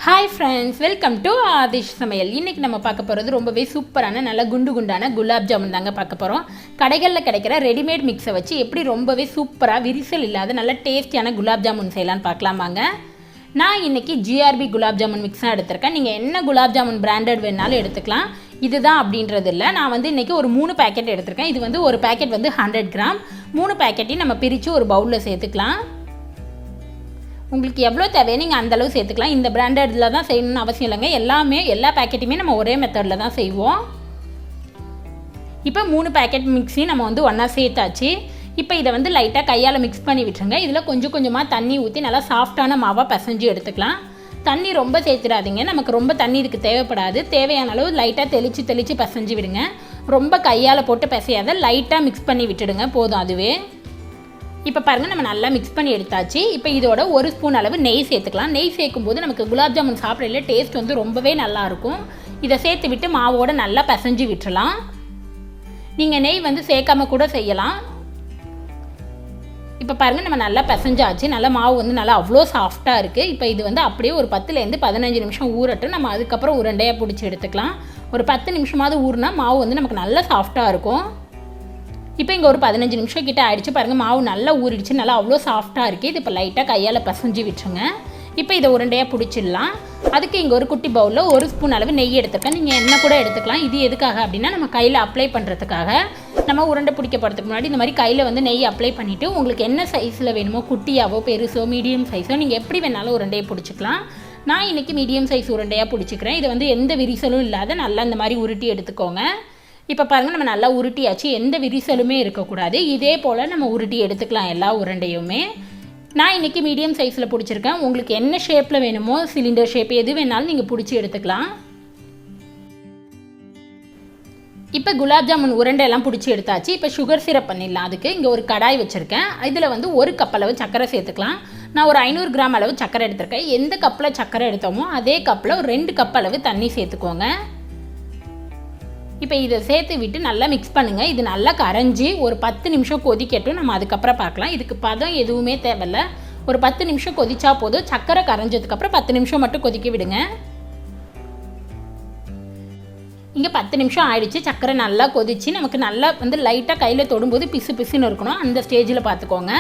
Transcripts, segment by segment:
Hi friends, welcome to Aadish சமையல். இன்னைக்கு நம்ம பார்க்க போறது ரொம்பவே சூப்பரான நல்ல குண்டு குண்டான குலாப் ஜாமுன் தாங்க பார்க்க போறோம். கடைகள்ல கிடைக்கிற ரெடிமேட் மிக்ஸை வச்சு எப்படி ரொம்பவே சூப்பரா விரிசல் இல்லாத நல்ல டேஸ்டியான குலாப் ஜாமுன் செய்யலாம்னு பார்க்கலாமாங்க. நான் இன்னைக்கு GRB குலாப் ஜாமுன் மிக்ஸ் தான் எடுத்துர்க்கேன். நீங்க என்ன குலாப் ஜாமுன் பிராண்டட் வேணாலும் எடுத்துக்கலாம். இதுதான் அப்படின்றது இல்ல. நான் வந்து இன்னைக்கு ஒரு 3 பாக்கெட் எடுத்துர்க்கேன். இது வந்து ஒரு பாக்கெட் வந்து 100 கிராம். 3 பாக்கெட்டையும் நம்ம பிரிச்சு ஒரு பவுல்ல சேர்த்துக்கலாம். உங்களுக்கு எவ்வளோ தேவை நீங்கள் அந்தளவு சேர்த்துக்கலாம். இந்த பிராண்டடில் தான் செய்யணும்னு அவசியம் இல்லைங்க. எல்லா பேக்கெட்டுமே நம்ம ஒரே மெத்தடில் தான் செய்வோம். இப்போ 3 பேக்கெட் மிக்ஸி நம்ம வந்து ஒன்றா சேர்த்தாச்சு. இப்போ இதை வந்து லைட்டாக கையால் மிக்ஸ் பண்ணி விட்டுருங்க. இதில் கொஞ்சம் கொஞ்சமாக தண்ணி ஊற்றி நல்லா சாஃப்டான மாவாக பிசைஞ்சு எடுத்துக்கலாம். தண்ணி ரொம்ப சேர்த்துடாதீங்க, நமக்கு ரொம்ப தண்ணி இதுக்கு தேவைப்படாது. தேவையான அளவு லைட்டாக தெளித்து பிசைஞ்சு விடுங்க. ரொம்ப கையால் போட்டு பிசையாத, லைட்டாக மிக்ஸ் பண்ணி விட்டுடுங்க, போதும் அதுவே. இப்போ பாருங்கள், நம்ம நல்லா மிக்ஸ் பண்ணி எடுத்தாச்சு. இப்போ இதோட 1 ஸ்பூன் அளவு நெய் சேர்த்துக்கலாம். நெய் சேர்க்கும் போது நமக்கு குலாப் ஜாமுன் சாப்பிடல டேஸ்ட் வந்து ரொம்பவே நல்லாயிருக்கும். இதை சேர்த்து விட்டு மாவோடு நல்லா பிசைஞ்சு விட்டுறலாம். நீங்கள் நெய் வந்து சேர்க்காம கூட செய்யலாம். இப்போ பாருங்கள், நம்ம நல்லா பிசைஞ்சாச்சு. நல்லா மாவு வந்து நல்லா அவ்வளோ சாஃப்டாக இருக்குது. இப்போ இது வந்து அப்படியே ஒரு 10லேருந்து 15 நிமிஷம் ஊறட்டும். நம்ம அதுக்கப்புறம் உருண்டையாக பிடிச்சி எடுத்துக்கலாம். ஒரு 10 நிமிஷமாவது ஊறினா மாவு வந்து நமக்கு நல்லா சாஃப்டாக இருக்கும். இப்போ இங்கே ஒரு 15 நிமிஷம் கிட்ட ஆயிடுச்சு. பாருங்கள், மாவு நல்லா ஊறிடுச்சு, நல்லா அவ்வளோ சாஃப்டாக இருக்குது. இது இப்போ லைட்டாக கையால் பிசைஞ்சு விட்டுருங்க. இப்போ இதை உருண்டையாக பிடிச்சிடலாம். அதுக்கு இங்கே ஒரு குட்டி பவுலில் 1 ஸ்பூன் அளவு நெய் எடுத்துருக்கேன். நீங்கள் எண்ணெய் கூட எடுத்துக்கலாம். இது எதுக்காக அப்படின்னா, நம்ம கையில் அப்ளை பண்ணுறதுக்காக. நம்ம உருண்டை பிடிக்க போகிறதுக்கு முன்னாடி இந்த மாதிரி கையில் வந்து நெய் அப்ளை பண்ணிவிட்டு உங்களுக்கு என்ன சைஸில் வேணுமோ, குட்டியாவோ பெருசோ மீடியம் சைஸோ நீங்கள் எப்படி வேணாலும் உருண்டையை பிடிச்சிக்கலாம். நான் இன்றைக்கி மீடியம் சைஸ் உருண்டையாக பிடிச்சிக்கிறேன். இது வந்து எந்த விரிசலும் இல்லாத நல்லா இந்த மாதிரி உருட்டி எடுத்துக்கோங்க. இப்போ பாருங்கள், நம்ம நல்லா உருட்டியாச்சு. எந்த விரிசலுமே இருக்கக்கூடாது. இதே போல் நம்ம உருட்டி எடுத்துக்கலாம் எல்லா உருண்டையுமே. நான் இன்றைக்கி மீடியம் சைஸில் பிடிச்சிருக்கேன். உங்களுக்கு என்ன ஷேப்பில் வேணுமோ, சிலிண்டர் ஷேப் எது வேணாலும் நீங்கள் பிடிச்சி எடுத்துக்கலாம். இப்போ குலாப் ஜாமுன் உருண்டையெல்லாம் பிடிச்சி எடுத்தாச்சு. இப்போ சுகர் சிரப் பண்ணிடலாம். அதுக்கு இங்கே ஒரு கடாய் வச்சுருக்கேன். இதில் வந்து 1 கப் அளவு சர்க்கரை சேர்த்துக்கலாம். நான் ஒரு 500 கிராம் அளவு சர்க்கரை எடுத்திருக்கேன். எந்த கப்பில் சர்க்கரை எடுத்தோமோ அதே கப்பில் ஒரு 2 கப் அளவு தண்ணி சேர்த்துக்கோங்க. இப்போ இதை சேர்த்து விட்டு நல்லா மிக்ஸ் பண்ணுங்கள். இது நல்லா கரைஞ்சி ஒரு 10 நிமிஷம் கொதிக்கட்டும். நம்ம அதுக்கப்புறம் பார்க்கலாம். இதுக்கு பதம் எதுவுமே தேவையில்ல. ஒரு 10 நிமிஷம் கொதிச்சா போதும். சர்க்கரை கரைஞ்சதுக்கப்புறம் 10 நிமிஷம் மட்டும் கொதிக்க விடுங்க. இங்கே 10 நிமிஷம் ஆயிடுச்சு. சர்க்கரை நல்லா கொதிச்சு நமக்கு நல்லா வந்து லைட்டாக கையில் தொடும்போது பிசு பிசுன்னு இருக்கணும். அந்த ஸ்டேஜில் பார்த்துக்கோங்க.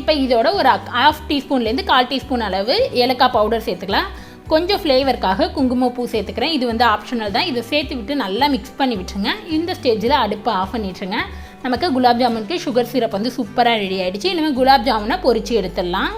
இப்போ இதோட ஒரு 1/2 டீஸ்பூன்லேருந்து 1/4 டீஸ்பூன் அளவு ஏலக்காய் பவுடர் சேர்த்துக்கலாம். கொஞ்சம் ஃப்ளேவருக்காக குங்குமப்பூ சேர்த்துக்கிறேன். இது வந்து ஆப்ஷனல் தான். இதை சேர்த்து விட்டு நல்லா மிக்ஸ் பண்ணி விட்டுருங்க. இந்த ஸ்டேஜில் அடுப்பை ஆஃப் பண்ணிட்டுருங்க. நமக்கு குலாப் ஜாமுனுக்கு சுகர் சிரப் வந்து சூப்பராக ரெடி ஆகிடுச்சு. இனிமேல் குலாப் ஜாமுனை பொரிச்சு எடுத்துடலாம்.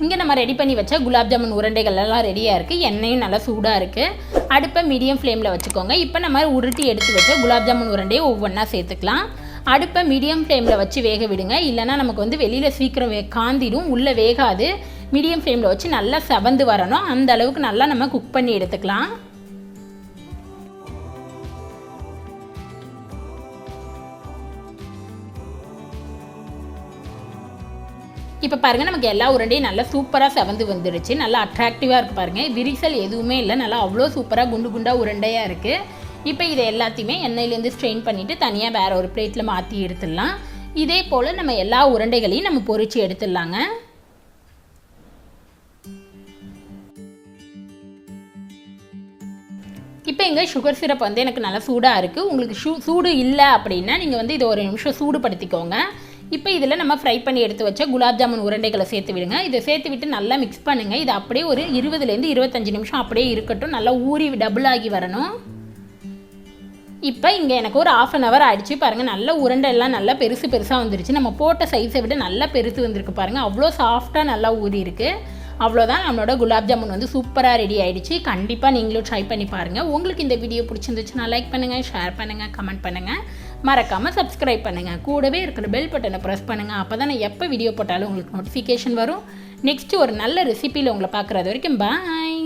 இங்கே நம்ம ரெடி பண்ணி வச்ச குலாப் ஜாமுன் உருண்டைகள் எல்லாம் ரெடியாக இருக்குது. எண்ணெயும் நல்லா சூடாக இருக்குது. அடுப்பை மீடியம் ஃப்ளேமில் வச்சுக்கோங்க. இப்போ நம்ம உருட்டி எடுத்து வச்ச குலாப் ஜாமுன் உருண்டையை ஒவ்வொன்றா சேர்த்துக்கலாம். அடுப்பை மீடியம் ஃப்ளேமில் வச்சு வேக விடுங்க. இல்லைனா நமக்கு வந்து வெளியில் சீக்கிரம் காந்திடும், உள்ளே வேகாது. மீடியம் ஃப்ளேமில் வச்சு நல்லா செவந்து வரணும். அந்த அளவுக்கு நல்லா நம்ம குக் பண்ணி எடுத்துக்கலாம். இப்போ பாருங்கள், நமக்கு எல்லா உருண்டையும் நல்லா சூப்பராக செவந்து வந்துடுச்சு. நல்லா அட்ராக்டிவாக இருக்குது பாருங்கள். விரிசல் எதுவுமே இல்லை. நல்லா அவ்வளோ சூப்பராக குண்டு குண்டாக உருண்டையாக இருக்குது. இப்போ இதை எல்லாத்தையுமே எண்ணெயிலேருந்து ஸ்ட்ரெயின் பண்ணிவிட்டு தனியாக வேறு ஒரு பிளேட்டில் மாற்றி எடுத்துடலாம். இதே போல் நம்ம எல்லா உருண்டைகளையும் நம்ம பொரித்து எடுத்துடலாங்க. இப்போ இங்கே சுகர் சிரப் வந்து எனக்கு நல்லா சூடாக இருக்குது. உங்களுக்கு சூடு இல்லை அப்படின்னா நீங்கள் வந்து இதை ஒரு நிமிஷம் சூடுபடுத்திக்கோங்க. இப்போ இதில் நம்ம ஃப்ரை பண்ணி எடுத்து வச்ச குலாப் ஜாமுன் உருண்டைகளை சேர்த்து விடுங்க. இதை சேர்த்து விட்டு நல்லா மிக்ஸ் பண்ணுங்கள். இது அப்படியே ஒரு 20லேருந்து 25 நிமிஷம் அப்படியே இருக்கட்டும். நல்லா ஊறி டபுள் ஆகி வரணும். இப்போ இங்கே எனக்கு ஒரு 1/2 hour ஆகிடுச்சு. பாருங்கள், நல்ல உருண்டை எல்லாம் நல்லா பெருசாக வந்துருச்சு. நம்ம போட்ட சைஸை விட நல்லா பெருசு வந்திருக்கு பாருங்கள். அவ்வளோ சாஃப்டாக நல்லா ஊறி இருக்குது. அவ்வளோதான், நம்மளோட குலாப் ஜாமுன் வந்து சூப்பராக ரெடி ஆகிடுச்சு. கண்டிப்பாக நீங்களும் ட்ரை பண்ணி பாருங்கள். உங்களுக்கு இந்த வீடியோ பிடிச்சிருந்துச்சுன்னா லைக் பண்ணுங்கள், ஷேர் பண்ணுங்கள், கமெண்ட் பண்ணுங்கள். மறக்காமல் சப்ஸ்கிரைப் பண்ணுங்கள். கூடவே இருக்கிற பெல் பட்டனை ப்ரெஸ் பண்ணுங்கள். அப்போ தான் நான் எப்போ வீடியோ போட்டாலும் உங்களுக்கு நோட்டிஃபிகேஷன் வரும். நெக்ஸ்ட்டு ஒரு நல்ல ரெசிபியில் உங்களை பார்க்குறது வரைக்கும் பாய்.